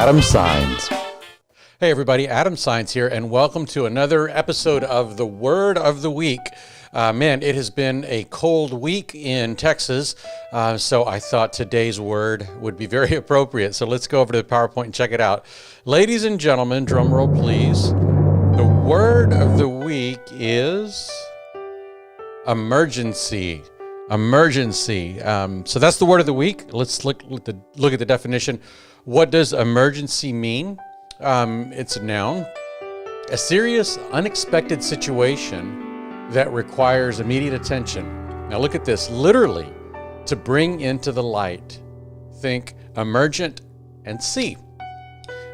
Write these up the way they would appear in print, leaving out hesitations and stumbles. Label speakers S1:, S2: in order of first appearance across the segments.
S1: Adam Saenz.
S2: Hey everybody, Adam Saenz here, and welcome to another episode of the Word of the Week. Man, it has been a cold week in Texas, so I thought today's word would be very appropriate. So let's go over to the PowerPoint and check it out. Ladies and gentlemen, drum roll please. The word of the week is emergency. Emergency. So that's the word of the week. Let's look at the definition. What does emergency mean? It's a noun. A serious, unexpected situation that requires immediate attention. Now look at this. Literally, to bring into the light. Think emergent and see.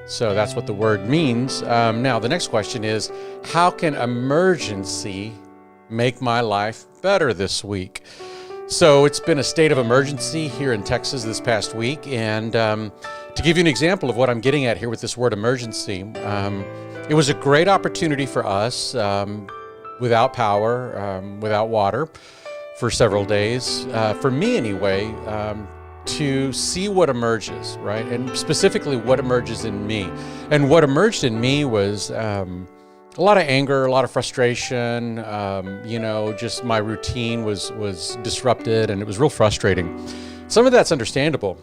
S2: So that's what the word means. Now the next question is, how can emergency make my life better this week? So it's been a state of emergency here in Texas this past week, and to give you an example of what I'm getting at here with this word emergency, it was a great opportunity for us without power, without water for several days, for me anyway, to see what emerges, right? And specifically what emerges in me. And what emerged in me was a lot of anger, a lot of frustration, just my routine was disrupted and it was real frustrating. Some of that's understandable,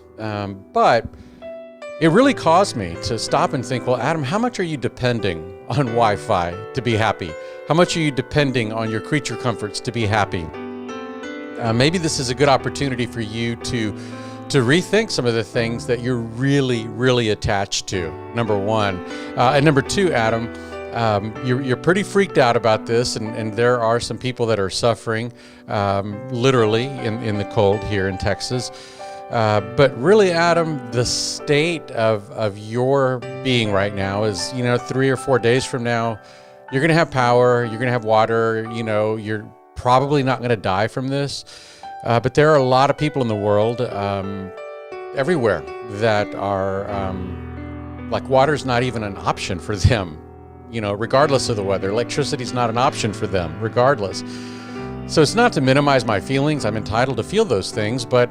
S2: but it really caused me to stop and think, well, Adam, how much are you depending on Wi-Fi to be happy? How much are you depending on your creature comforts to be happy? Maybe this is a good opportunity for you to rethink some of the things that you're really, really attached to, number one. And number two, Adam, you're pretty freaked out about this, and there are some people that are suffering literally in the cold here in Texas. But really, Adam, the state of your being right now is, 3 or 4 days from now, you're going to have power, you're going to have water, you're probably not going to die from this. But there are a lot of people in the world, everywhere, that are like water's not even an option for them. Regardless of the weather. Electricity's not an option for them, regardless. So it's not to minimize my feelings. I'm entitled to feel those things, but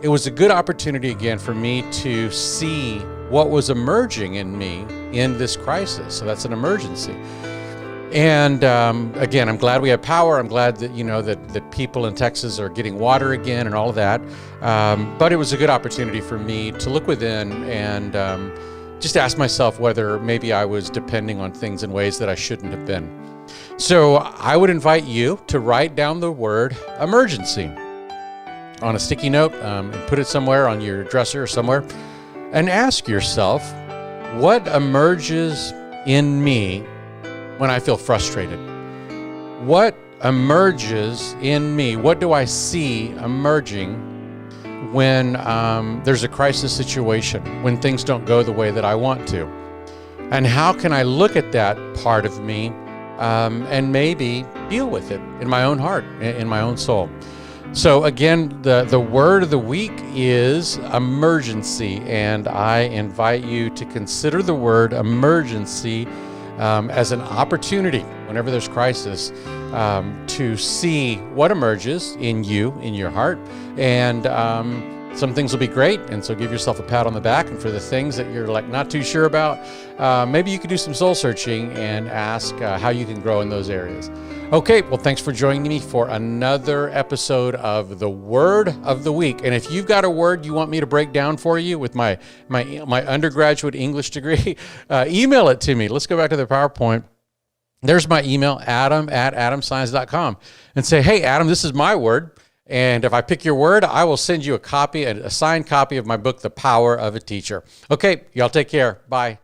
S2: it was a good opportunity again for me to see what was emerging in me in this crisis. So that's an emergency. And again, I'm glad we have power. I'm glad that that people in Texas are getting water again and all of that. But it was a good opportunity for me to look within and just ask myself whether maybe I was depending on things in ways that I shouldn't have been. So I would invite you to write down the word emergency on a sticky note and put it somewhere on your dresser or somewhere, and ask yourself, what emerges in me when I feel frustrated? What emerges in me? What do I see emerging when there's a crisis situation, when things don't go the way that I want to? And how can I look at that part of me and maybe deal with it in my own heart, in my own soul? So again, the word of the week is emergency, and I invite you to consider the word emergency as an opportunity whenever there's crisis to see what emerges in you, in your heart, and some things will be great, and so give yourself a pat on the back. And for the things that you're not too sure about, maybe you could do some soul searching and ask how you can grow in those areas. Okay, well, thanks for joining me for another episode of the Word of the Week. And if you've got a word you want me to break down for you with my undergraduate English degree, email it to me. Let's go back to the PowerPoint. There's my email, adam@adamsaenz.com, and say, hey, Adam, this is my word. And if I pick your word, I will send you a signed copy of my book, The Power of a Teacher. Okay, y'all take care. Bye.